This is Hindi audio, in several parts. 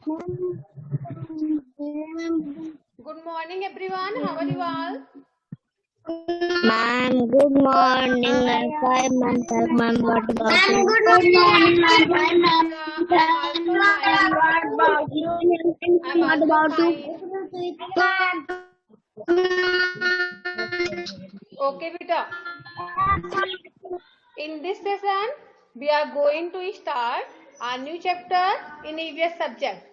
Good morning, everyone. How are you all? Ma'am, good morning. I'm fine, ma'am. Ma'am, what about you? Good morning, ma'am. I'm also fine. What about you? I'm What also about you? fine. Okay, beta. In this session, we are going to start a new chapter in EVS subject.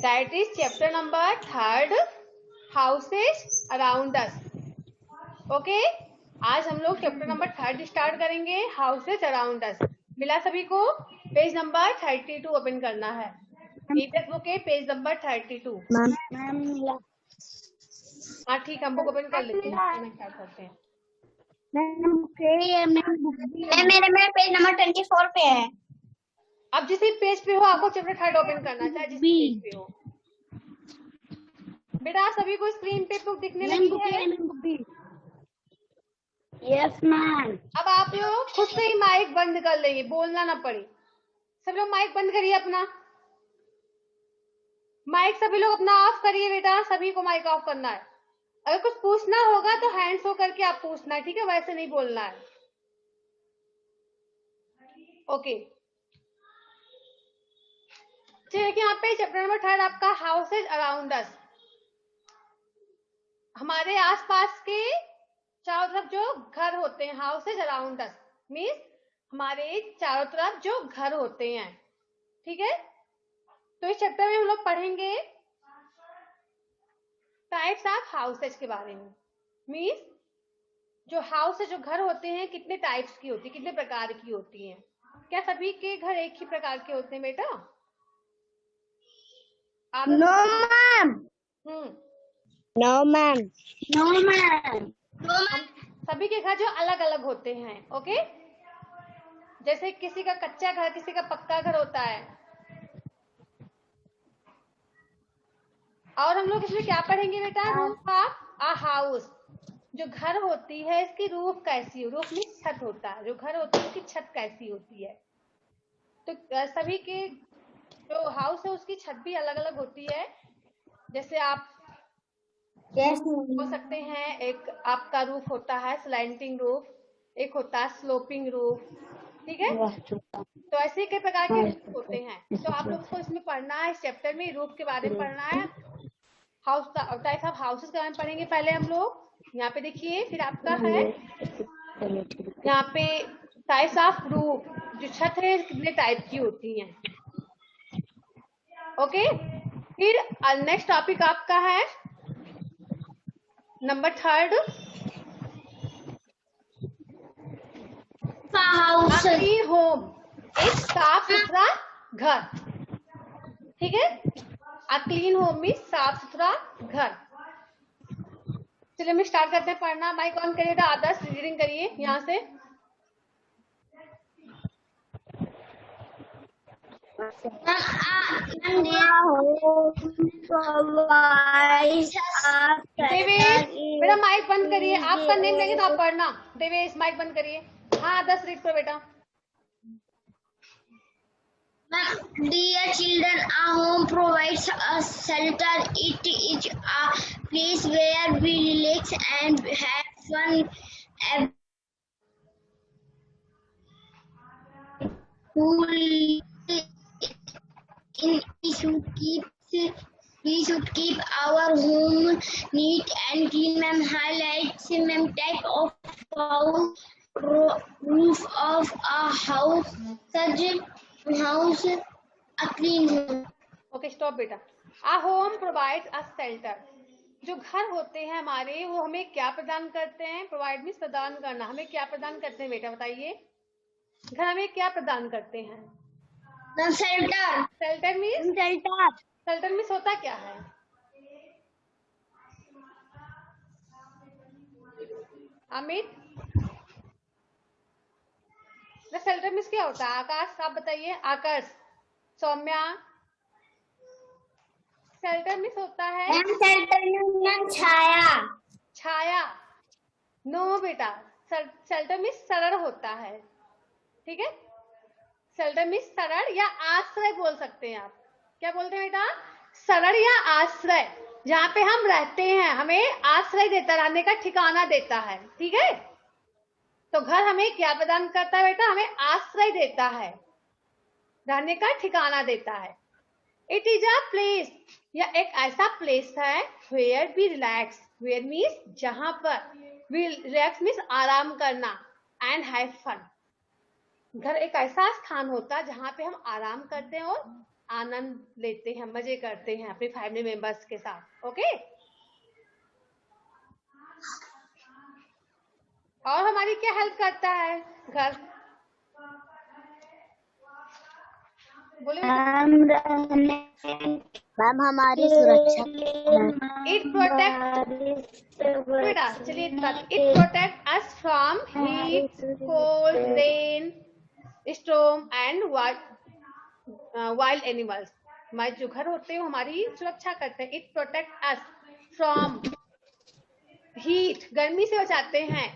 That is chapter number 3, houses around us. Okay? आज हम लोग चैप्टर नंबर 3 स्टार्ट करेंगे, हाउसेज अराउंड अस। मिला सभी को? पेज नंबर 32 ओपन करना है। ईवीएस बुक के पेज नंबर 32। हाँ ठीक, हम बुक ओपन कर लेते हैं, स्टार्ट करते हैं। मेरे में पेज नंबर 24 पे है। अब जिस पेज पे हो आपको चैप्टर 3 ओपन करना है, चाहे जिस पेज पे हो। बेटा सभी को स्क्रीन पे बुक दिखने लगी है? Yes ma'am. अब आप लोग खुद से ही माइक बंद कर लेंगे, बोलना ना पड़े। सब लोग माइक बंद करिए अपना। माइक सभी लोग अपना ऑफ करिए बेटा, सभी को माइक ऑफ करना है। अगर कुछ पूछना होगा तो हैंड शो करके आप पूछना है, ठीक है? वैसे नहीं बोलना है। ओके, चलिए यहाँ पे चैप्टर नंबर 3 आपका हाउसेज अराउंड अस। हमारे आसपास के चारों तरफ जो घर होते हैं, हाउसेज अराउंड अस मीन्स हमारे चारों तरफ जो घर होते हैं, ठीक है? तो इस चैप्टर में हम लोग पढ़ेंगे टाइप्स ऑफ हाउसेज के बारे में। मीन्स जो हाउस जो घर होते हैं कितने टाइप्स की होती है, कितने प्रकार की होती हैं। क्या सभी के घर एक ही प्रकार के होते हैं बेटा? No ma'am. No ma'am. No ma'am. सभी के घर जो अलग अलग होते हैं। ओके, जैसे किसी का कच्चा घर, किसी का पक्का घर होता है। और हम लोग इसमें क्या पढ़ेंगे बेटा? Roof of a house. जो घर होती है इसकी रूफ कैसी हो, रूफ में छत होता है, जो घर होती है उसकी छत कैसी होती है। तो सभी के जो हाउस है उसकी छत भी अलग अलग होती है। जैसे आप हो सकते हैं, एक आपका रूफ होता है स्लैंटिंग रूफ, एक होता है स्लोपिंग रूफ, ठीक है? तो ऐसे कई प्रकार के रूफ होते हैं। तो आप लोग को इसमें पढ़ना है, इस चैप्टर में रूफ के बारे में पढ़ना है। हाउस टाइप्स ऑफ हाउसेस के बारे में पढ़ेंगे पहले हम लोग। यहाँ पे देखिए, फिर आपका है यहाँ पे टाइप्स ऑफ रूफ, जो छत है कितने टाइप की होती हैं। ओके, फिर नेक्स्ट टॉपिक आपका है नंबर 3, क्लीन होम, एक साफ सुथरा घर, ठीक है? अ क्लीन होम में साफ सुथरा घर। चलिए हम स्टार्ट करते हैं पढ़ना। माइक ऑन करिए, आदर्श रीडिंग करिए यहाँ से। देवेश बेटा माइक बंद करिए, आपका नेम लेंगे तो आप पढ़ना। देवेश माइक बंद करिए। हाँ आदर्श रीड करो बेटा। Dear children, a home provides a shelter. It is a place where we relax and have fun. We should keep our home neat and clean. Ma'am highlights ma'am type of house, roof of a house, such house, a clean home. Okay stop बेटा। आ होम प्रोवाइड्स अ शेल्टर। जो घर होते हैं हमारे वो हमें क्या प्रदान करते हैं? प्रोवाइड मीन्स प्रदान करना। हमें क्या प्रदान करते हैं बेटा बताइए? घर हमें क्या प्रदान करते हैं? Shelter. Shelter means shelter means होता क्या है? अमित, शेल्टर मीन्स क्या होता है? आकाश आप बताइए। आकाश, सौम्या, शेल्टर मीन्स होता है छाया। छाया। नो बेटा, शेल्टर मीन्स सरल होता है, ठीक है? शेल्टर मीन्स सरल या आश्रय बोल सकते हैं आप। क्या बोलते हैं बेटा? शरण या आश्रय, जहाँ पे हम रहते हैं हमें आश्रय देता, रहने का ठिकाना देता है, ठीक है। तो घर हमें क्या प्रदान करता है बेटा, हमें आश्रय देता है, रहने का ठिकाना देता है। इट इज अ प्लेस, यह एक ऐसा प्लेस है where we relax, where means जहां पर, वी रिलैक्स मीन्स आराम करना, एंड हैव फन। घर एक ऐसा स्थान होता है जहाँ पे हम आराम करते हैं और आनंद लेते हैं, मजे करते हैं अपने फैमिली मेंबर्स के साथ। ओके, और हमारी क्या हेल्प करता है घर, बोले मैम हमारी सुरक्षा। इट प्रोटेक्ट बेटा, चलिए it protect us from heat, cold, rain, storm and wild animals. हमारे जो घर होते हैं हमारी सुरक्षा करते हैं। It protect us from heat, गर्मी से बचाते हैं,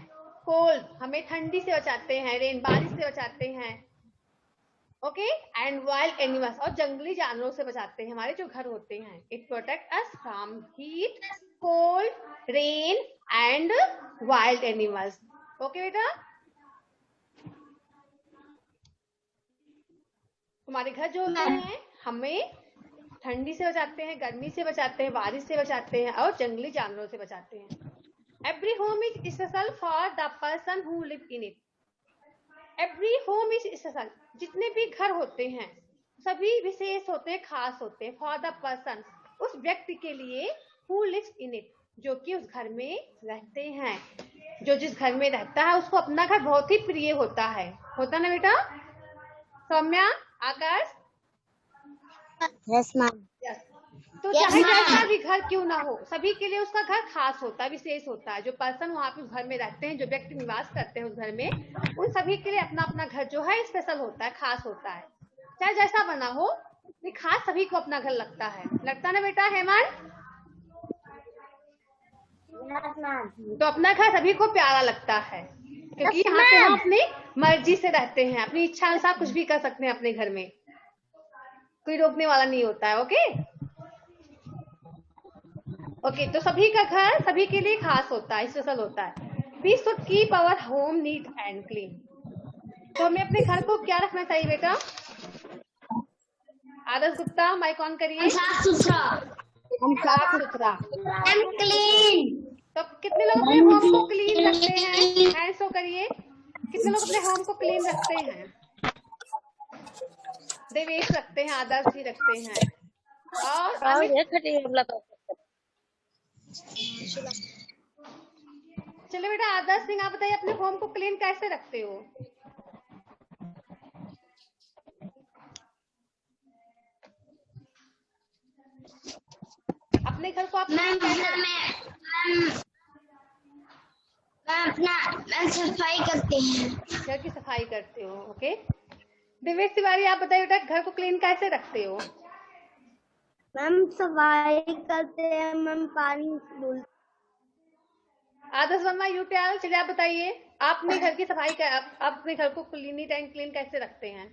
कोल्ड, हमें ठंडी से बचाते हैं, रेन, बारिश से बचाते हैं, ओके, एंड वाइल्ड एनिमल्स, और जंगली जानवरों से बचाते हैं हमारे जो घर होते हैं। It protect us from heat, cold, rain and wild animals. Okay बेटा, हमारे घर जो होते हैं हमें ठंडी से बचाते हैं, गर्मी से बचाते हैं, बारिश से बचाते हैं और जंगली जानवरों से बचाते हैं। Every home is special for the person who live in it. Every home is special, जितने भी घर होते हैं सभी विशेष होते हैं, खास होते हैं, फॉर द पर्सन, उस व्यक्ति के लिए, हु लिव्स इन इट, जो कि उस घर में रहते हैं। जो जिस घर में रहता है उसको अपना घर बहुत ही प्रिय होता है, होता ना बेटा। सौम्या, आकाश, यस मैम। यस। तो चाहे जैसा भी घर क्यों ना हो, सभी के लिए उसका घर खास होता है, विशेष होता है। जो पर्सन वहाँ पे घर में रहते हैं, जो व्यक्ति निवास करते हैं उस घर में, उन सभी के लिए अपना अपना घर जो है स्पेशल होता है, खास होता है। चाहे जैसा बना हो, खास सभी को अपना घर लगता है, लगता ना बेटा हेमंत? तो अपना घर सभी को प्यारा लगता है, क्योंकि यहाँ पे हम अपनी मर्जी से रहते हैं, अपनी इच्छा अनुसार कुछ भी कर सकते हैं अपने घर में, कोई रोकने वाला नहीं होता है। ओके ओके, तो सभी का घर सभी के लिए खास होता है, स्पेशल होता है। We should keep our home neat and clean. तो हमें अपने घर को क्या रखना चाहिए बेटा? आदर्श गुप्ता, माइक ऑन करिए। साफ सुथरा, साफ सुथरा, क्लीन। तो कितने लोग अपने होम को क्लीन रखते हैं? हैंड शो करिए, कितने लोग अपने होम को क्लीन रखते हैं? देवेश रखते हैं, आदर्श भी रखते हैं, और चलिए बेटा, आदर्श सिंह आप बताइए अपने होम को क्लीन कैसे रखते हो? अपने घर को आप मैं सफाई करते हैं, घर की सफाई करते हो। ओके, दिवेश तिवारी आप बताइए बेटा घर को क्लीन कैसे रखते हो? मैम सफाई करते हैं मैम, पानी डोलते। आदर्श वर्मा, यूटीआर, चलिए आप बताइए आप अपने घर की सफाई आप अपने घर को नीट एंड क्लीन कैसे रखते हैं?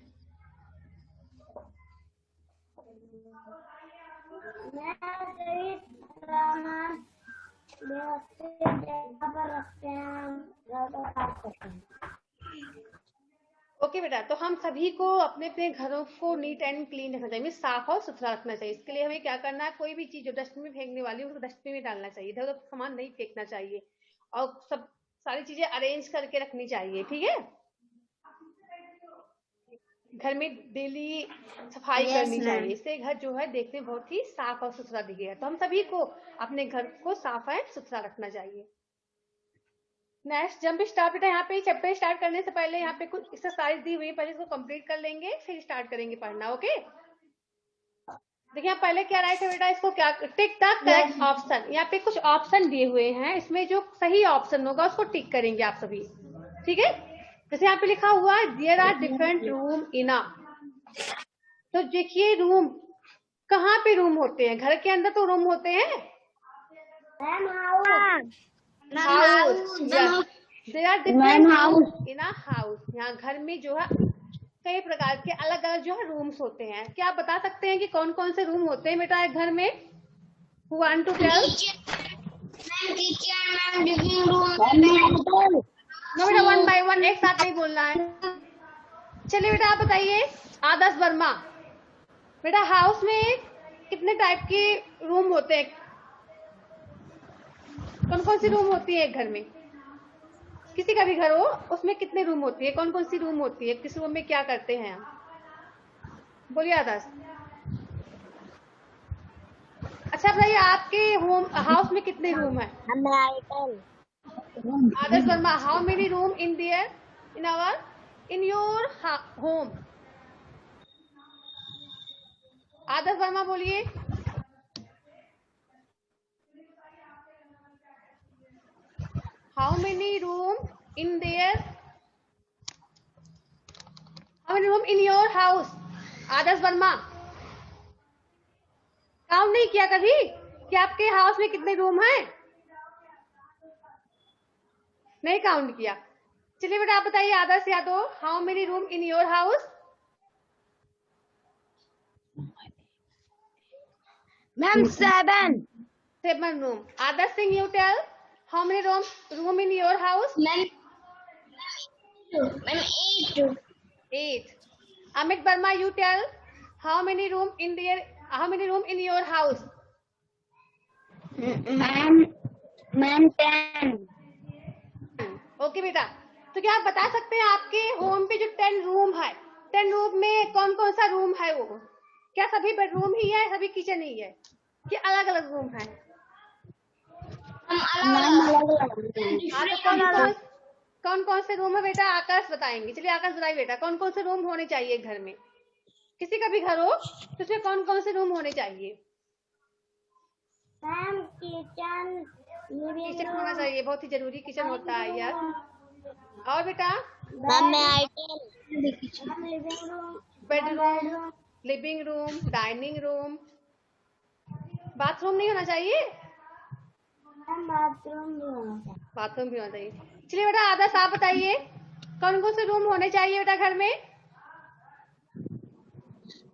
ओके बेटा, तो हम सभी को अपने अपने घरों को नीट एंड क्लीन रखना चाहिए, साफ और सुथरा रखना चाहिए। इसके लिए हमें क्या करना है, कोई भी चीज जो डस्टबिन में फेंकने वाली है उसको डस्टबिन में डालना चाहिए, इधर उधर सामान नहीं फेंकना चाहिए, और सब सारी चीजें अरेंज करके रखनी चाहिए, ठीक है। घर में डेली सफाई करनी चाहिए, इससे घर जो है देखने में बहुत ही साफ और सुथरा दिखेगा। तो हम सभी को अपने घर को साफ एंड सुथरा रखना चाहिए। नेक्स्ट जंप स्टार्ट बेटा, यहाँ पे चैप्टर स्टार्ट करने से पहले यहाँ पे कुछ एक्सरसाइज दी हुई है, पहले इसको कंप्लीट कर लेंगे फिर स्टार्ट करेंगे पढ़ना। ओके, देखिए पहले क्या राइट है बेटा, इसको क्या टिक द करेक्ट ऑप्शन, यहाँ पे कुछ ऑप्शन दिए हुए हैं, इसमें जो सही ऑप्शन होगा उसको टिक करेंगे आप सभी, ठीक है। जैसे यहाँ पे लिखा हुआ है there are different room in a, तो देखिए रूम कहाँ पे रूम होते हैं? घर के अंदर तो रूम होते हैं, house, there are different room in a house, यहाँ घर में जो है कई प्रकार के अलग अलग जो है रूम्स होते हैं। क्या आप बता सकते हैं कि कौन कौन से रूम होते हैं बेटा एक घर में? Who want to tell? Ma'am kitchen, ma'am living room, no बेटा, वन बाय वन, एक साथ नहीं बोलना है। चलिए बेटा आप बताइए, आदर्श वर्मा, बेटा हाउस में कितने टाइप के रूम होते हैं? कौन कौन सी रूम होती है एक घर में? किसी का भी घर हो उसमें कितने रूम होती है? कौन कौन सी रूम होती है? किस रूम में क्या करते हैं आप? बोलिए आदर्श। अच्छा बताइए, आपके होम हाउस में कितने रूम है? Adarsh Verma, how many room in there in your home? Adarsh Verma बोलिए। How many room in there, how many room in your house? Adarsh Verma, count नहीं किया कभी कि आपके हाउस में कितने रूम हैं? नहीं काउंट किया। चलिए बेटा आप बताइए Adarsh Yadav, how many room in your house? Ma'am 7 7 room. Adarsh Singh, you tell, how many room in your house? Ma'am 8. 8. Amit Verma, you tell, how many room in your house? Ma'am 10 okay बेटा, तो क्या आप बता सकते हैं आपके होम पे जो 10 रूम है, 10 रूम में कौन कौन सा रूम है? वो क्या सभी बेडरूम ही है, सभी किचन ही है, कि अलग अलग रूम है? कौन कौन से रूम है बेटा? आकाश बताएंगे। चलिए आकाश बताइए बेटा, कौन कौन से रूम होने चाहिए घर में? किसी का भी घर हो तो उसमें कौन कौन से रूम होने चाहिए? मैम किचन, किचन होना चाहिए, बहुत ही जरूरी किचन होता है यार। और बेटा? Bedroom, living room, dining room, bathroom नहीं होना चाहिए? बाथरूम भी होना चाहिए। चलिए बेटा आदर्श आप बताइए, कौन कौन से रूम होने चाहिए बेटा घर में?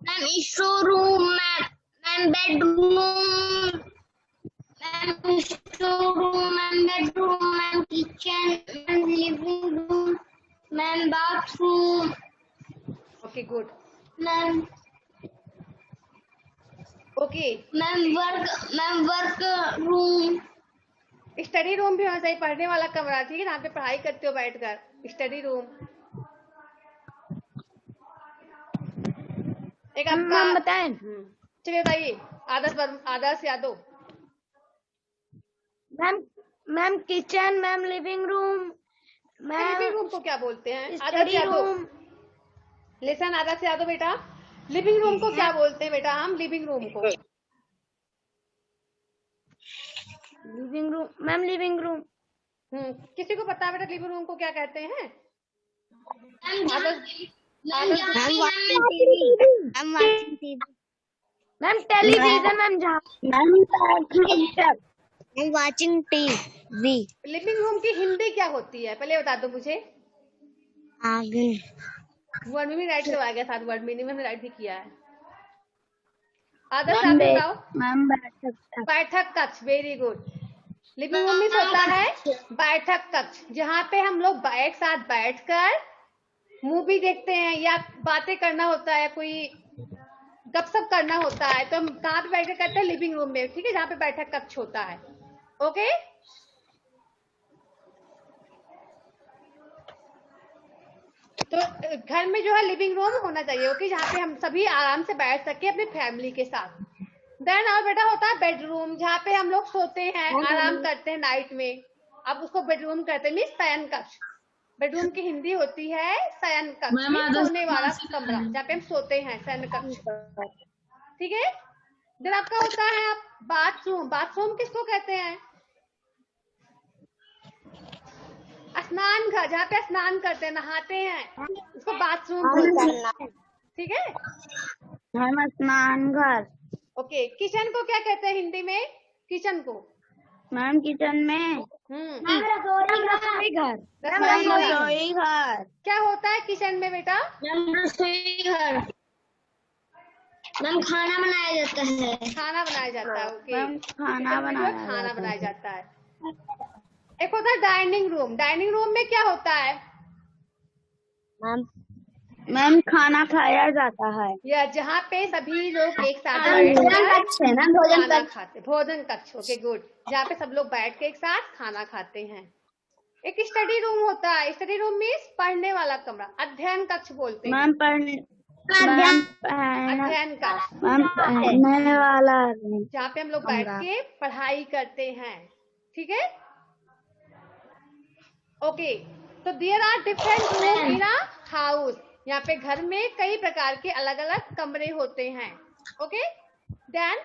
Ma'am store room, ma'am bedroom, ma'am store room, ma'am bedroom, ma'am kitchen, ma'am living room, ma'am bathroom, okay good. Ma'am okay, ma'am work room, study room भी होना चाहिए, पढ़ने वाला कमरा, ठीक है, जहाँ पे पढ़ाई करते हो बैठकर, स्टडी रूम। एक आपका बताएं। चलिए बताइए Adarsh Yadav. Ma'am kitchen, ma'am living room, living room को क्या बोलते हैं? Adarsh study Yadav, room. Listen Adarsh Yadav बेटा, लिविंग रूम को क्या बोलते हैं बेटा? हम लिविंग रूम को लिविंग रूम। किसी को पता है बेटा लिविंग रूम को क्या कहते हैं? Ma'am television, ma'am watching TV. Living room की हिंदी क्या होती है पहले बता दो मुझे। आगे वर्ड में भी राइट करवाया गया, साथ वर्ड मीनिंग में राइट भी किया है। आदर्श आप बताओ। मैम बैठक कक्ष, वेरी गुड। लिविंग रूम में होता है बैठक कक्ष, जहाँ पे हम लोग एक साथ बैठकर मूवी देखते हैं या बातें करना होता है, कोई गपशप करना होता है, तो हम कहाँ पे बैठकर करते हैं? लिविंग रूम में, ठीक है, जहाँ पे बैठक कक्ष होता है। ओके, तो घर में जो है लिविंग रूम होना चाहिए, ओके, जहाँ पे हम सभी आराम से बैठ सके अपने फैमिली के साथ। देन और बेटा होता है बेडरूम, जहाँ पे हम लोग सोते हैं, आराम करते हैं नाइट में, अब उसको बेडरूम कहते हैं, मीन्स शयन कक्ष। बेडरूम की हिंदी होती है शयन कक्ष, सोने वाला कमरा जहाँ पे हम सोते हैं, शयन कक्ष, ठीक है। देन आपका होता है बाथरूम। बाथरूम किसको कहते हैं? स्नान घर, जहाँ पे स्नान करते हैं, नहाते हैं, उसको बाथरूम बोलते हैं, ठीक है। स्नान घर। ओके, किचन को क्या कहते हैं हिंदी में? किचन को मैम किचन में। हम्म, रसोई घर। रसोई घर। घर। क्या होता है किचन में बेटा? मैम रसोई घर। मैम खाना बनाया जाता है। खाना बनाया जाता है। ओके, मैम खाना किचन में जो है बनाया खाना जाता बनाया है। जाता है। एक होता है डाइनिंग रूम। डाइनिंग रूम में क्या होता है? मैम खाना खाया जाता है। या जहाँ पे सभी लोग एक साथ भोजन बैठकर कक्ष है ना, भोजन खाना कक्ष। खाते। भोजन कक्ष। Okay good. जहाँ पे सब लोग बैठ के एक साथ खाना खाते हैं। एक स्टडी रूम होता है। स्टडी रूम मीन्स पढ़ने वाला कमरा, अध्ययन कक्ष बोलते हैं। मैम अध्ययन कक्ष, पढ़ने वाला जहाँ पे हम लोग बैठ के पढ़ाई करते हैं। ठीक है, ओके। तो there are different room in a house. यहाँ पे घर में कई प्रकार के अलग अलग कमरे होते हैं। ओके, देन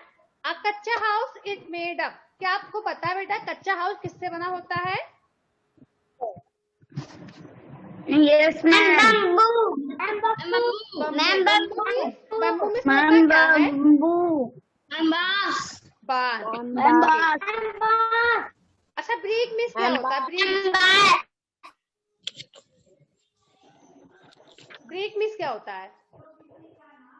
अ कच्चा हाउस इज मेड अप। क्या आपको पता है बेटा कच्चा हाउस किससे बना होता है? Yes ma'am. बम्बू में होता मैम क्या है? बम्बू। बांस। अच्छा, ब्रिक मीन्स क्या होता है? ब्रिक मीन्स क्या होता है?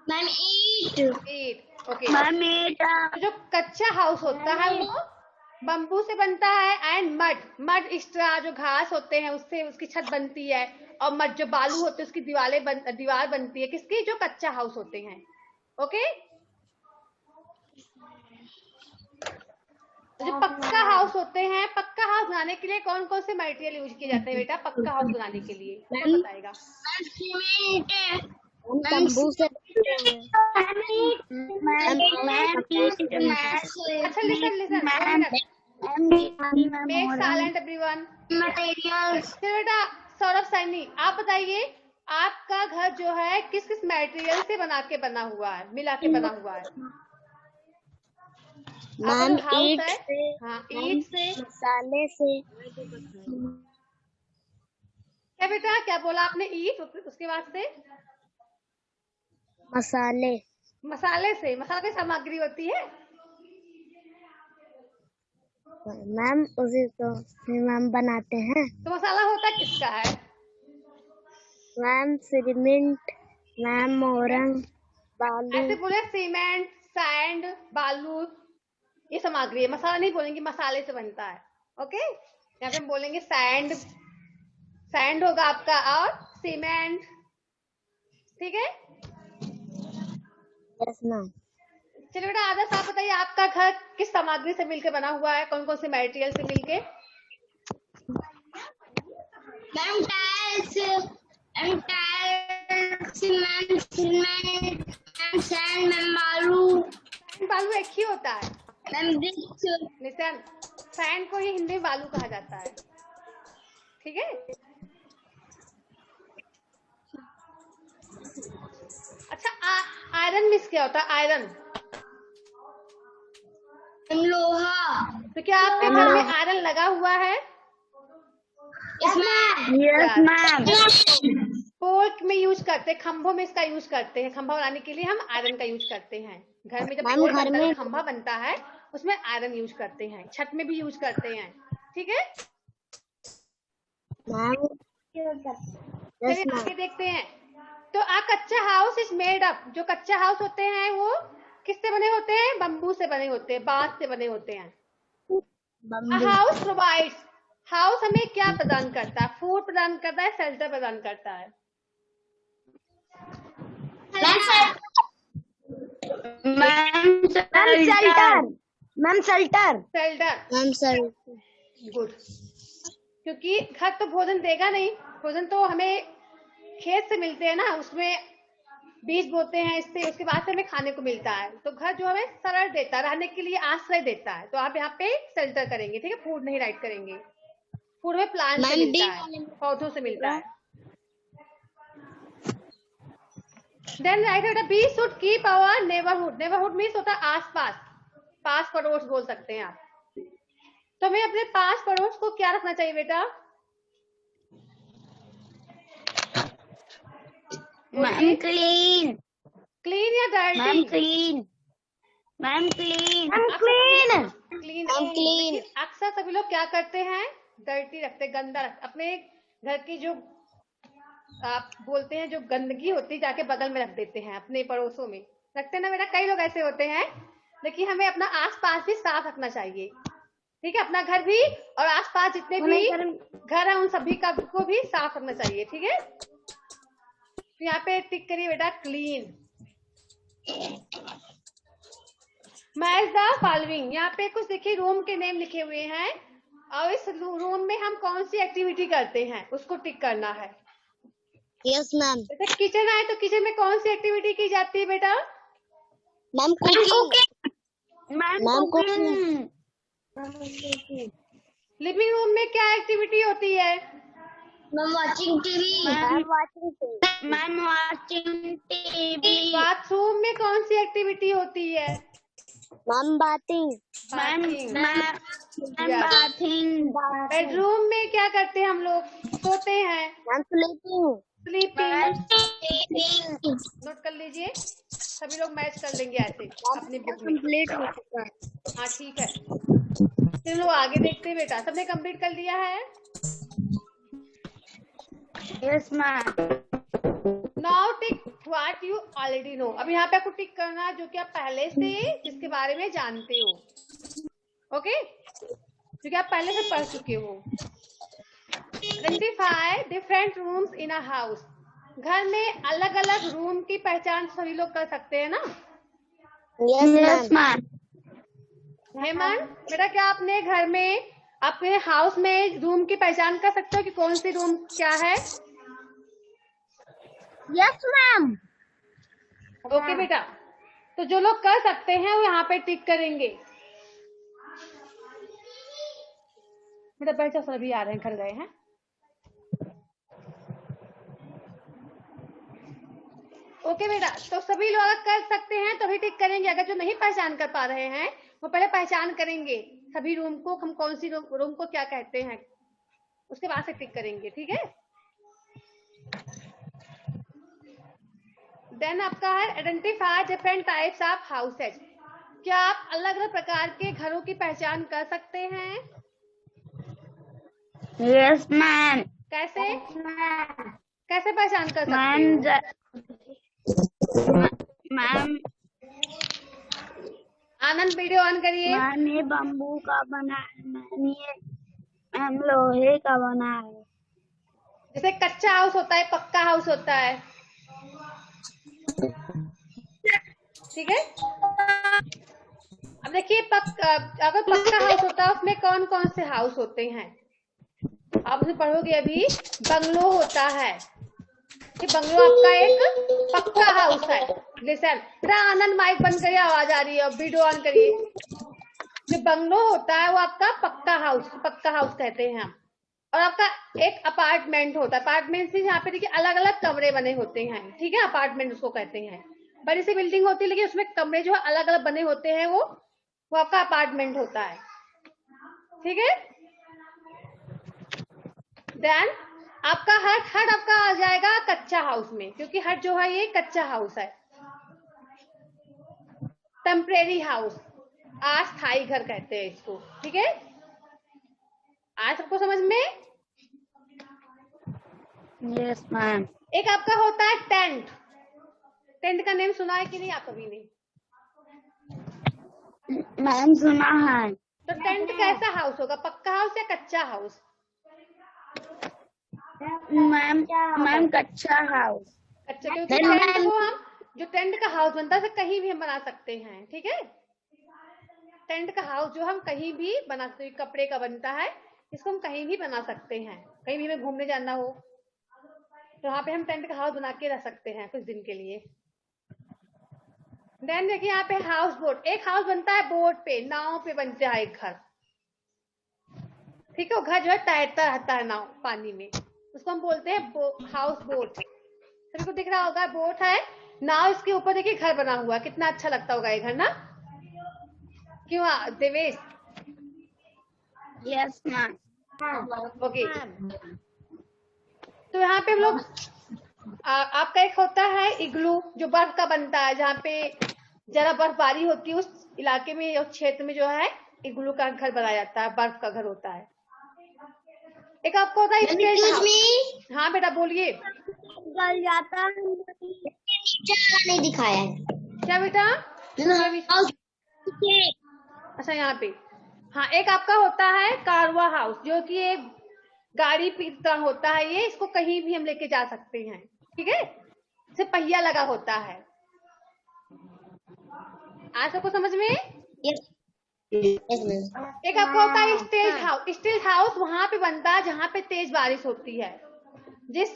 मैम ईट। ईट। ओके, मैम बेटा। तो जो कच्चा हाउस होता है वो बम्बू से बनता है। एंड मड स्ट्रा जो घास होते हैं उससे उसकी छत बनती है। और मड जो बालू होते हैं उसकी दीवार बनती है। किसकी? जो कच्चा हाउस होते हैं। ओके, जो पक्का हाउस होते हैं, पक्का हाउस बनाने के लिए कौन कौन से मटेरियल यूज किए जाते हैं बेटा पक्का हाउस बनाने के लिए? कौन बताएगा? बम्बू से। अच्छा, listen make silent everyone. Materials. फिर बेटा सौरभ सैनी, आप बताइए आपका घर जो है किस किस मटेरियल से बना हुआ है, मिला के बना हुआ है? आपका जो हाउस है, हाँ, ईट से। मसाले से। क्या बेटा, क्या बोला आपने? ईट, उसके बाद से मसाले से। मसाला की सामग्री होती है मैम, उसी को मैम बनाते हैं। तो मसाला होता किसका है? मैम सीमेंट, मैम मोरंग, बालू। ऐसे बोले सीमेंट, सैंड, बालू, ये सामग्री है। मसाला नहीं बोलेंगे, मसाले से बनता है। ओके, यहाँ पे हम बोलेंगे सैंड होगा आपका और सीमेंट। ठीक है, यस मैम। चलिए बेटा आदर्श आप बताइए आपका घर किस सामग्री से मिलकर बना हुआ है? कौन कौन से मटेरियल से मिलके? Ma'am tiles, cement, ma'am sand, ma'am बालू एक ही होता है। Ma'am BRICS. लिसन, सैंड को ही हिंदी में बालू कहा जाता है। ठीक है, अच्छा, आयरन मिस क्या होता है? आयरन लोहा। तो क्या आपके घर में आयरन लगा हुआ है? Yes ma'am. पोर्क में यूज करते हैं, खंभों में इसका यूज करते हैं। खंभा बनाने के लिए हम आयरन का यूज करते हैं। घर में जब पोल बनता है, खंभा बनता है, उसमें आयरन यूज करते हैं। छत में भी यूज करते हैं। ठीक है, चलिए आगे देखते हैं। तो आ कच्चा हाउस इज मेड अप। जो कच्चा हाउस होते हैं वो किससे बने होते हैं? बम्बू से बने होते हैं, बांस से बने होते हैं। House provides. हाउस हमें क्या प्रदान करता है? फूड प्रदान करता है, शेल्टर प्रदान करता है? शेल्टर। गुड, क्योंकि घर तो भोजन देगा नहीं। भोजन तो हमें खेत से मिलते हैं ना, उसमें बीज बोते हैं, इससे उसके बाद से हमें खाने को मिलता है। तो घर जो हमें सरल देता है, रहने के लिए आश्रय देता है। तो आप यहाँ पे शेल्टर करेंगे। ठीक है, फूड नहीं राइट करेंगे। फूड में प्लांट से मिलता है, पौधों से मिलता है। देन राइट बेटा, we should keep our neighbourhood. Neighbourhood means होता है आसपास, पास पड़ोस बोल सकते हैं आप। तो हमें अपने पास पड़ोस को क्या रखना चाहिए बेटा? Ma'am clean. क्लीन या dirty? Ma'am clean. Clean. Ma'am clean. लेकिन अक्सर सभी लोग क्या करते हैं, डर्टी रखते, गंदा रखते, अपने घर की जो आप बोलते हैं जो गंदगी होती है जाके बगल में रख देते हैं, अपने पड़ोसों में रखते हैं ना बेटा, कई लोग ऐसे होते हैं। लेकिन हमें अपना आसपास भी साफ रखना चाहिए, ठीक है, अपना घर भी और आसपास जितने भी घर है उन सभी का को भी साफ रखना चाहिए, ठीक है। तो यहाँ पे टिक करिए बेटा क्लीन। मैच द फॉलोइंग, यहाँ पे कुछ देखिए रूम के नेम लिखे हुए हैं और इस रूम में हम कौन सी एक्टिविटी करते हैं उसको टिक करना है। Yes ma'am. जैसे किचन आए तो किचन में कौन सी एक्टिविटी की जाती है बेटा? Ma'am cooking. Ma'am cooking. Living room में क्या एक्टिविटी होती है? Ma'am watching TV. Ma'am watching TV. Bathroom में कौन सी एक्टिविटी होती है? Ma'am bathing. बाथिंग। बेडरूम में क्या करते हैं हम लोग? सोते हैं। Ma'am sleeping. स्लीपिंग। नोट कर लीजिए, सभी लोग मैच कर लेंगे ऐसे अपनी बुक में। कंप्लीट हो चुका है। हाँ ठीक है, चलो आगे देखते हैं बेटा, सबने कंप्लीट कर लिया है? Yes ma'am. Now tick what you already know. अब यहाँ पे आपको टिक करना जो कि आप पहले से जिसके बारे में जानते हो, ओके, क्योंकि आप पहले से पढ़ चुके हो। Identify different rooms in a house. घर में अलग अलग रूम की पहचान सभी लोग कर सकते हैं ना? Yes ma'am. हेमंत बेटा, क्या आपने घर में अपने हाउस में रूम की पहचान कर सकते हो कि कौन सी रूम क्या है? Yes ma'am. ओके बेटा, तो जो लोग कर सकते हैं वो यहाँ पे टिक करेंगे। बेटा बैठ जाओ, सभी आ रहे हैं, घर गए हैं। ओके बेटा, तो सभी लोग अगर कर सकते हैं तो भी टिक करेंगे। अगर जो नहीं पहचान कर पा रहे हैं वो पहले पहचान करेंगे सभी रूम को, हम कौन सी रूम को क्या कहते हैं, उसके बाद से टिक करेंगे, ठीक है। देन आपका है identify different types of houses. क्या आप अलग अलग प्रकार के घरों की पहचान कर सकते हैं? Yes ma'am. कैसे कैसे पहचान कर सकते हो? मैम आनंद वीडियो ऑन करिए। मैम ये बम्बू का बना है, मैम ये मैम लोहे का बना है। जैसे कच्चा हाउस होता है, पक्का हाउस होता है, ठीक है। अब देखिए अगर पक्का हाउस होता है उसमें कौन कौन से हाउस होते हैं आप उसमें पढ़ोगे अभी। बंगलो होता है, ये बंगलो आपका एक पक्का हाउस है। लिसन बेटा, आनंद माइक बंद करिए, आवाज आ रही है, वीडियो ऑन करिए। जो बंगलो होता है वो आपका पक्का हाउस कहते हैं हम। और आपका एक अपार्टमेंट होता है, अपार्टमेंट से यहाँ पे देखिए अलग अलग कमरे बने होते हैं, ठीक है, अपार्टमेंट उसको कहते हैं। बड़ी सी बिल्डिंग होती है लेकिन उसमें कमरे जो अलग अलग बने होते हैं वो आपका अपार्टमेंट होता है, ठीक है। देन आपका हट आपका आ जाएगा कच्चा हाउस में, क्योंकि हट जो है ये कच्चा हाउस है। टेम्परेरी हाउस, अस्थायी घर कहते हैं इसको, ठीक है। आज सबको समझ में? Yes ma'am. एक आपका होता है टेंट। टेंट का नेम सुना है कि नहीं आप कभी ने? मैम सुना है। तो टेंट कैसा हाउस होगा, पक्का हाउस या कच्चा हाउस? मैम कच्चा हाउस। अच्छा, क्योंकि टेंट को हम जो टेंट का हाउस बनता है कहीं भी हम बना सकते हैं, ठीक है। टेंट का हाउस जो हम कहीं भी बना सकते हैं, कपड़े का बनता है, इसको हम कहीं भी बना सकते हैं। कहीं भी हमें घूमने जाना हो तो वहां पे हम टेंट का हाउस बना के रख सकते हैं कुछ दिन के लिए। देन देखिए यहाँ पे हाउस बोट, एक हाउस बनता है बोट पे, नाव पे बनता है एक घर, ठीक है। वो घर जो है तैरता रहता है नाव पानी में, उसको हम बोलते हैं हाउस बोट। सभी को दिख रहा होगा बोट है, नाव, इसके ऊपर देखिए घर बना हुआ, कितना अच्छा लगता होगा ये घर ना, क्यों देवेश? Yes ma'am. ओके, तो यहाँ पे हम लोग आपका एक होता है इग्लू जो बर्फ का बनता है, जहाँ पे जरा बर्फबारी होती है उस इलाके में, उस क्षेत्र में जो है इग्लू का घर बनाया जाता है, बर्फ का घर होता है। एक आपको होता है Ma'am, stage excuse house. me. हाँ बेटा बोलिए। गल जाता है। नीचे वाला नहीं दिखाया है। क्या बेटा? Ma'am, house नीचे. अच्छा यहाँ पे, हाँ एक आपका होता है कारवा हाउस, जो कि एक गाड़ी की तरह होता है। ये इसको कहीं भी हम लेके जा सकते हैं, ठीक है। इसे पहिया लगा होता है। आज सबको समझ में? Yes. Yes, ma'am. एक आपका होता है स्टिल्ट हाउस। स्टिल्ट हाउस वहां पे बनता है जहाँ पे तेज बारिश होती है। जिस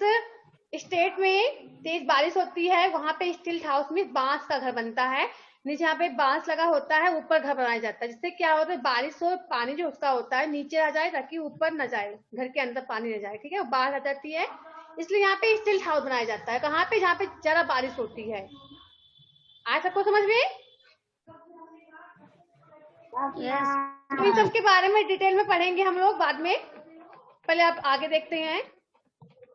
स्टेट में तेज बारिश होती है वहां पे स्टिल्ट हाउस में बांस का घर बनता है। नीचे यहाँ पे बांस लगा होता है, ऊपर घर बनाया जाता है, जिससे क्या होता है बारिश हो, पानी जो उसका होता है नीचे आ जाए ताकि ऊपर न जाए, घर के अंदर पानी न जाए, ठीक है। बाढ़ आ जाती है, इसलिए यहाँ पे स्टिल्ट हाउस बनाया जाता है। कहाँ पे? जहाँ पे ज्यादा बारिश होती है। आज सबको समझ में? यस तो इन सब के बारे में डिटेल में पढ़ेंगे हम लोग बाद में। पहले आप आगे देखते हैं।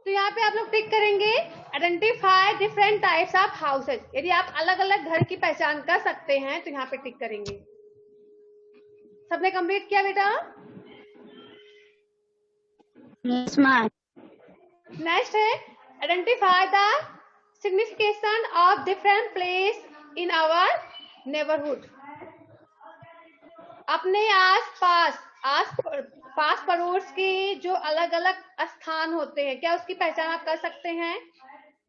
तो यहाँ पे आप लोग टिक करेंगे identify different types of houses. यदि आप अलग अलग घर की पहचान कर सकते हैं तो यहाँ पे टिक करेंगे। सबने कंप्लीट किया बेटा? Yes ma'am. नेक्स्ट है identify the signification of different place in our neighbourhood. अपने पास पड़ोस के जो अलग अलग स्थान होते हैं, क्या उसकी पहचान आप कर सकते हैं?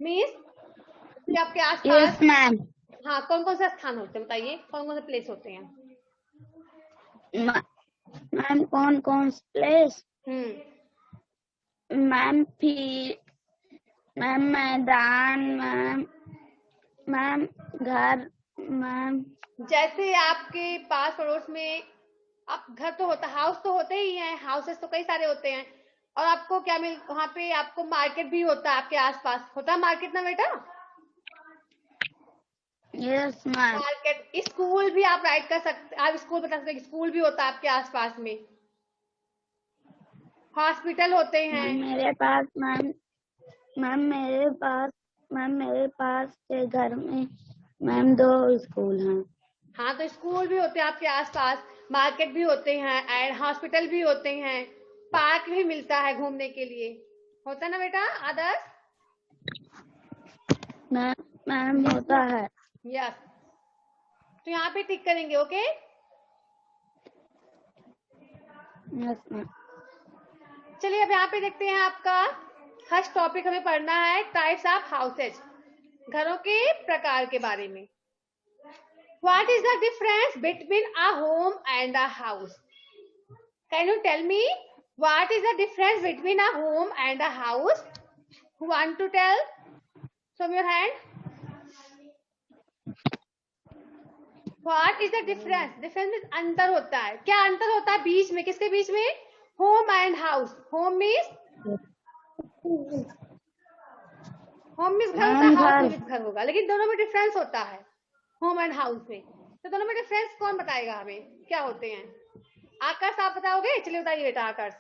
मीन्स आपके आसपास यस मैम। हाँ कौन कौन से स्थान होते हैं बताइए, कौन कौन से प्लेस होते हैं? मैम कौन कौन प्लेस? हम्म मैम फिर मैम मैदान, मैम घर, मैम जैसे आपके पास पड़ोस में आप घर तो होता, हाउस तो होते ही हैं, हाउसेस तो कई सारे होते हैं। और आपको क्या मिल वहां पे आपको मार्केट भी होता है, आपके आसपास होता है मार्केट ना बेटा? Yes ma'am. मार्केट, स्कूल भी आप राइट कर सकते, आप स्कूल बता सकते हैं, स्कूल भी होता है आपके आसपास में। हॉस्पिटल होते हैं। मेरे पास मेरे पास के घर में मैम 2 स्कूल हैं। हाँ तो स्कूल भी होते हैं आपके आसपास, मार्केट भी होते हैं, एंड हॉस्पिटल भी होते हैं, पार्क भी मिलता है घूमने के लिए, होता है ना बेटा आदर्श? मैम होता है। यस। तो यहाँ पे टिक करेंगे, ओके। Yes ma'am. चलिए अब यहाँ पे देखते हैं आपका फर्स्ट टॉपिक हमें पढ़ना है टाइप्स ऑफ हाउसेज, घरों के प्रकार के बारे में। What is the difference between a home and a house? Can you tell me what is the difference between a home and a house? Who want to tell? Show your hand. What is the difference? Difference means अंतर होता है। क्या अंतर होता है बीच में, किसके बीच में? Home and house. Home means घर होता है, हाउस मीन्स घर होगा, लेकिन दोनों में डिफरेंस होता है होम एंड हाउस में। तो दोनों में डिफरेंस कौन बताएगा हमें, क्या होते हैं? आकाश आप बताओगे? चलिए बताइए बेटा आकाश।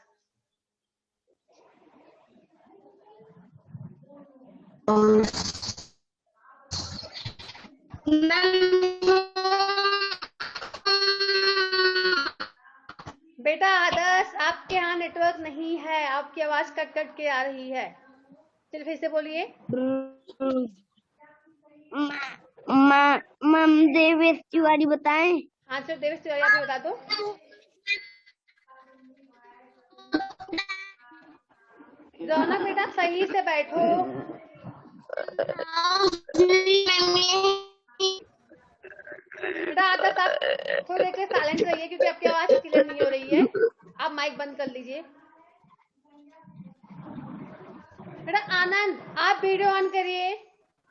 बेटा आदर्श आपके यहाँ नेटवर्क नहीं है, आपकी आवाज कट कट के आ रही है। चलिए फिर से बोलिए। मैम देवेश तिवारी बताएं? हाँ चलो देवेश तिवारी आप बता दो। रौनक बेटा सही से बैठो। बेटा आदर्श आप थोड़ी देर के लिए साइलेंट रहिए क्योंकि आपकी आवाज क्लियर नहीं हो रही है। आप माइक बंद कर लीजिए। बेटा आनंद आप वीडियो ऑन करिए।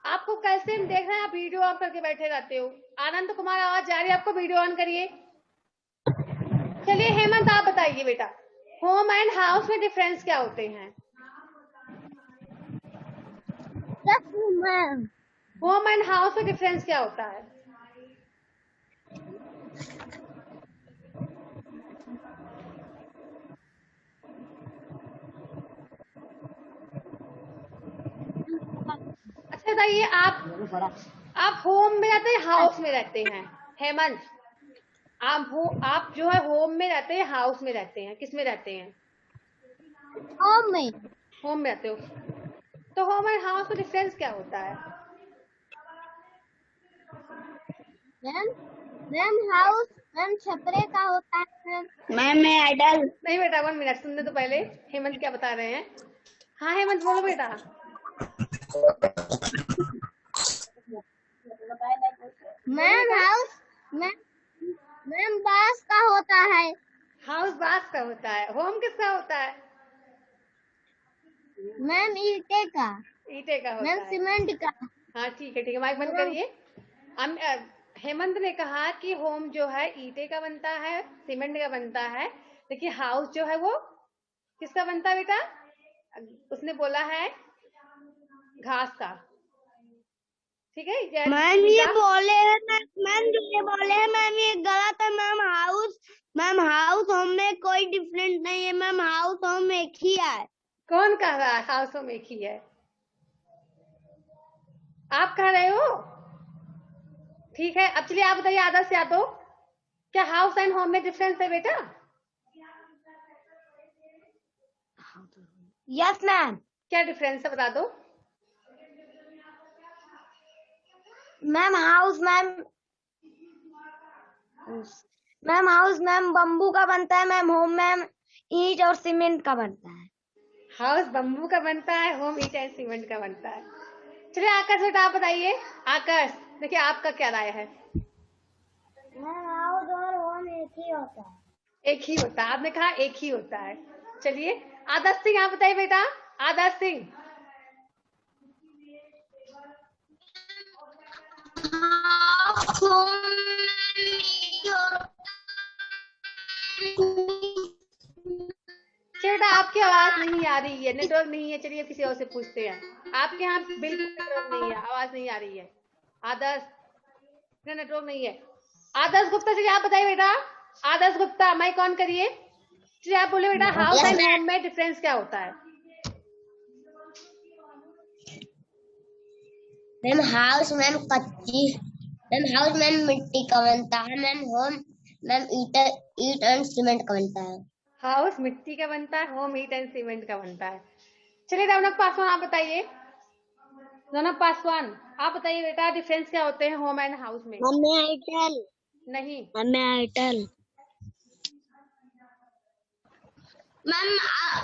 आपको कैसे देख रहे हैं, आप वीडियो ऑन करके बैठे रहते हो। आनंद कुमार आवाज जा रही है आपको, वीडियो ऑन करिए। चलिए हेमंत आप बताइए बेटा, होम एंड हाउस में डिफरेंस क्या होते हैं? होम एंड हाउस में डिफरेंस क्या होता है? अच्छा बताइए आप होम में रहते हैं हाउस में रहते हैं? हेमंत आप जो है होम में रहते हैं, हाउस में रहते हैं, किस में रहते हैं? होम में। होम में रहते हो। तो होम एंड हाउस में डिफरेंस क्या होता है? मैम हाउस मैम छपरे का होता है मैम मैं आइडल। नहीं बेटा, 1 मिनट सुनने तो पहले हेमंत क्या बता रहे हैं। हाँ हेमंत बोलो बेटा। मैम हाउस मैम बांस का होता है। हाउस बांस का होता है। होम किसका होता है? मैम ईंटे का। ईंटे का होता मैम है। सीमेंट का। हाँ ठीक है, माइक बंद करिए। हेमंत ने कहा कि होम जो है ईंटे का बनता है, सीमेंट का बनता है, लेकिन हाउस जो है वो किसका बनता है बेटा? उसने बोला है घास का। ठीक है मैम ये बोले हैं मैम जो ये बोले हैं मैम ये गलत है। मैम हाउस होम में कोई डिफरेंस नहीं है। मैम हाउस होम एक ही है। कौन कह रहा है हाउस होम एक ही है? आप कह रहे हो? ठीक है, अब चलिए आप बताइए आदर्श यादव, क्या हाउस एंड होम में डिफरेंस है बेटा? Yes ma'am. क्या डिफरेंस है बता दो। मैम हाउस मैम बम्बू का बनता है। मैम होम मैम ईंट और सीमेंट का बनता है। हाउस बम्बू का बनता है, होम ईंट एंड सीमेंट का बनता है। चलिए आकाश बेटा आप बताइए। आकाश देखिए आपका क्या राय है? मैम हाउस और होम एक ही होता है। एक ही होता है, आपने कहा एक ही होता है। चलिए आदर्श सिंह आप बताइए बेटा। आदर्श सिंह। चलिए बेटा आपकी आवाज नहीं आ रही है, नेटवर्क नहीं है। चलिए किसी और से पूछते हैं। आपके यहाँ बिल्कुल नेटवर्क नहीं है, आवाज नहीं आ रही है। आदर्श नेटवर्क नहीं है। आदर्श गुप्ता चलिए आप बताइए बेटा। आदर्श गुप्ता माइक ऑन करिए। चलिए आप बोले बेटा हाउस एंड होम में डिफरेंस क्या होता है? मैम हाउस मैम मिट्टी का बनता है। मैम होम मैम ईंट एंड सीमेंट का बनता है। हाउस मिट्टी का बनता है, होम ईंट एंड सीमेंट का बनता है। चलिए रौनक पासवान आप बताइए। रौनक पासवान आप बताइए बेटा डिफरेंस क्या होते हैं होम एंड हाउस में? मैं आइडल। नहीं मैं आइडल। मैम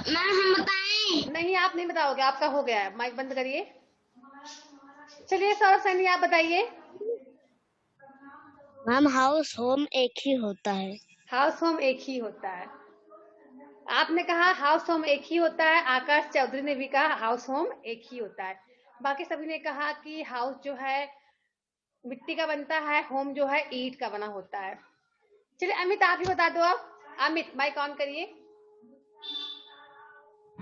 हम बताएं? नहीं आप नहीं बताओगे, आपका हो गया है। माइक बंद करिए। चलिए सौरभ सैनी आप बताइए। मैम हाउस होम एक ही होता है। हाउस होम एक ही होता है। आपने कहा हाउस होम एक ही होता है। आकाश चौधरी ने भी कहा हाउस होम एक ही होता है। बाकी सभी ने कहा कि हाउस जो है मिट्टी का बनता है, होम जो है ईंट का बना होता है। चलिए अमित आप ही बता दो। अब अमित माइक ऑन करिए।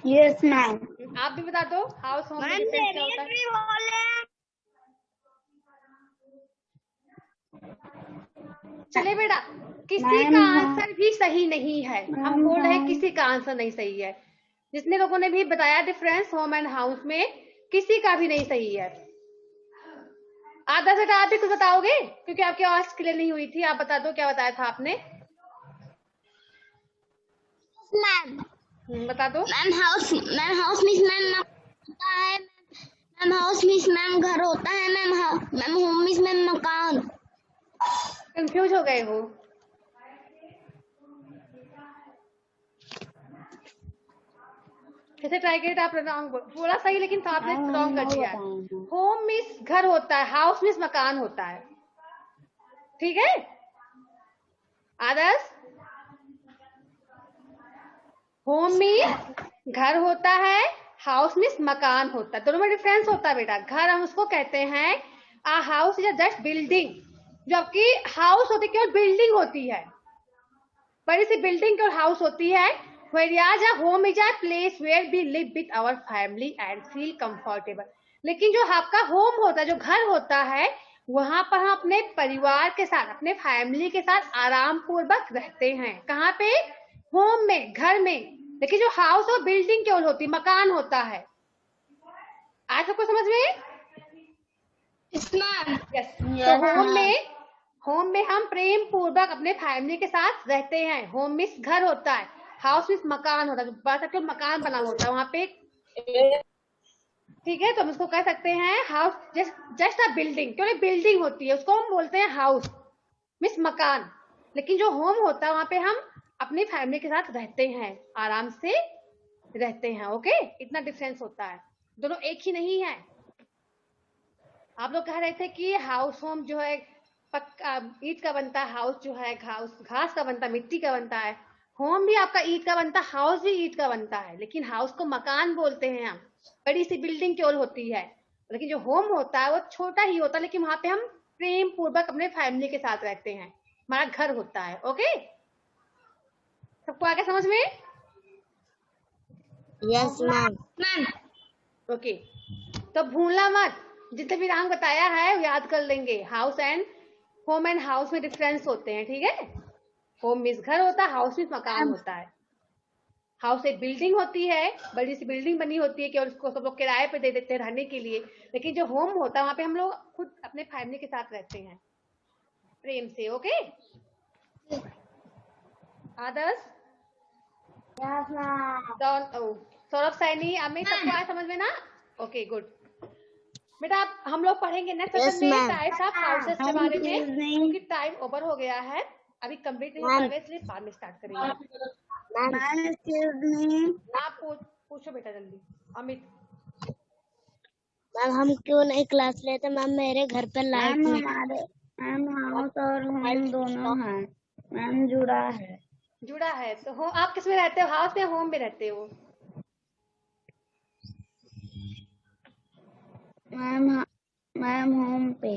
Yes ma'am. आप भी बता दो हाउस होम में डिफरेंस क्या होता है? चलिए बेटा किसी का आंसर भी सही नहीं है। हम बोल रहे हैं किसी का आंसर नहीं सही है। जितने लोगों ने भी बताया डिफरेंस होम एंड हाउस में, किसी का भी नहीं सही है। आदर्श बेटा आप भी कुछ बताओगे क्योंकि आपकी आवाज क्लियर नहीं हुई थी। आप बता दो क्या बताया था आपने। मैम बता दो। हाउस मीन्स मैम होता है। मैम हाउस मीन्स मैम घर होता है। मैम होम मीन्स मैम मकान। कंफ्यूज हो गए हो? कैसे ट्राई किया? आप रॉन्ग बोला सही, लेकिन तो आपने रॉन्ग कर दिया। होम मीन्स घर होता है, हाउस मीन्स मकान होता है। ठीक है आदर्श? होम मीन्स घर होता है, हाउस मीन्स मकान होता है। दोनों में डिफरेंस होता है बेटा। घर हम उसको कहते हैं आ हाउस इज जस्ट बिल्डिंग, जबकि हाउस होती केवल बिल्डिंग होती है, बड़ी सी बिल्डिंग और हाउस होती है। whereas a home is a place where we live with our family and feel comfortable। लेकिन जो आपका होम होता है, जो घर होता है, वहां पर हम अपने परिवार के साथ, अपने फैमिली के साथ आराम पूर्वक रहते हैं। कहाँ पे? होम में, घर में। लेकिन जो हाउस और बिल्डिंग केवल होती है, मकान होता है। आज सबको समझ में? यस। तो होम में हम प्रेम पूर्वक अपने फैमिली के साथ रहते हैं। होम मीन्स घर होता है, हाउस मीन्स मकान होता है, बड़ा सा मकान बना होता है वहां पे। ठीक है, तो हम उसको कह सकते हैं हाउस, जस्ट अ बिल्डिंग, केवल बिल्डिंग होती है उसको हम बोलते हैं हाउस मीन्स मकान। लेकिन जो होम होता है वहां पे हम अपनी फैमिली के साथ रहते हैं, आराम से रहते हैं। ओके, इतना डिफरेंस होता है, दोनों एक ही नहीं है। आप लोग कह रहे थे कि हाउस होम जो है पक्का ईंट का बनता है, हाउस जो है घास का बनता है, मिट्टी का बनता है। होम भी आपका ईंट का बनता है, हाउस भी ईंट का बनता है, लेकिन हाउस को मकान बोलते हैं हम, बड़ी सी बिल्डिंग केवल होती है। लेकिन जो होम होता है वो छोटा ही होता है, लेकिन वहां पे हम प्रेम पूर्वक अपने फैमिली के साथ रहते हैं, हमारा घर होता है। ओके, सबको आगे समझ में? Yes ma'am. ओके, तो भूलना मत, जितने भी नाम बताया है वो याद कर लेंगे। House and home and house में डिफरेंस होते हैं, ठीक है? होम मीन्स घर होता है, हाउस मीन्स मकान होता है। हाउस एक बिल्डिंग होती है, बड़ी सी बिल्डिंग बनी होती है, केवल उसको सब लोग किराए पे दे देते हैं रहने के लिए। लेकिन जो होम होता है वहां पे हम लोग खुद अपने फैमिली के साथ रहते हैं प्रेम से। ओके आदर्श, सौरभ, सैनी, अमित, सबको आया समझ में ना? Okay good. बेटा आप हम लोग पढ़ेंगे नेक्स्ट Yes, सेशन में ma'am. टाइप्स ऑफ हाउसेस के बारे में, नहीं। क्योंकि टाइम ओवर हो गया है, अभी कंप्लीट नहीं हो Ma'am. पाएगा, इसलिए बाद में स्टार्ट करेंगे। Ma'am excuse me. आप पूछो बेटा जल्दी। अमित, मैम हम क्यों नहीं क्लास लेते मैम? मेरे घर पे लाइट नहीं। मैम हाउस और होम दोनों हैं मैम, जुड़ा है तो हो, आप किस में रहते हो, हाउस में होम में रहते हो? मैम होम पे।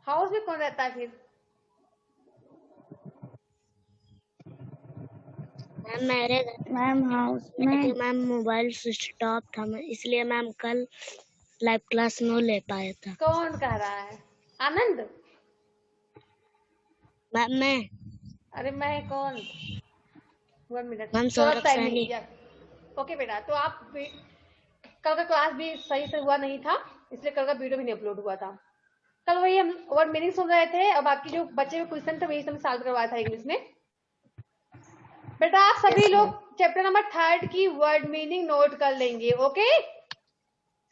हाउस में कौन रहता है फिर? मैम मेरे मैम हाउस में मैम मोबाइल स्विच ऑफ था, इसलिए मैम कल लाइव क्लास नहीं ले पाया था। कौन कह रहा है? आनंद? मैम मैं। अरे मैं कौन? 1 minute. Ma'am Saurabh Saini. Okay बेटा, तो आप कल का क्लास भी सही से हुआ नहीं था, इसलिए कल का वीडियो भी नहीं अपलोड हुआ था। कल वही हम वर्ड मीनिंग सुन रहे थे, और बाकी जो बचे हुए क्वेश्चन थे वही सॉल्व करवाया था इंग्लिश में। बेटा आप सभी लोग चैप्टर नंबर 3 की वर्ड मीनिंग नोट कर लेंगे। ओके,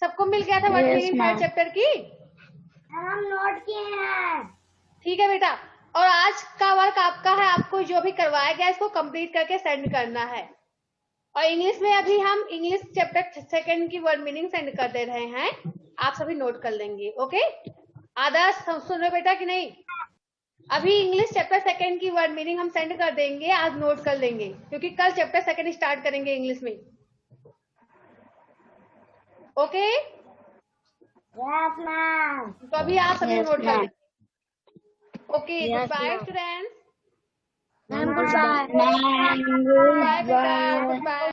सबको मिल गया था वर्ड मीनिंग 3 चैप्टर की? हम नोट किए हैं। ठीक है बेटा, और आज का वर्क आपका है, आपको जो भी करवाया गया इसको कंप्लीट करके सेंड करना है। और इंग्लिश में अभी हम इंग्लिश चैप्टर 2 की वर्ड मीनिंग सेंड कर दे रहे हैं, आप सभी नोट कर लेंगे। ओके आदर्श, सुन रहे बेटा कि नहीं? अभी इंग्लिश चैप्टर 2 की वर्ड मीनिंग हम सेंड कर देंगे, आज नोट कर लेंगे, क्योंकि कल चैप्टर 2 स्टार्ट करेंगे इंग्लिश में। Okay yes ma'am. तो अभी आप सभी नोट कर लेंगे। Okay Yes, good bye ma'am. Students. Ma'am good bye. Bye बेटा, गुड बाय।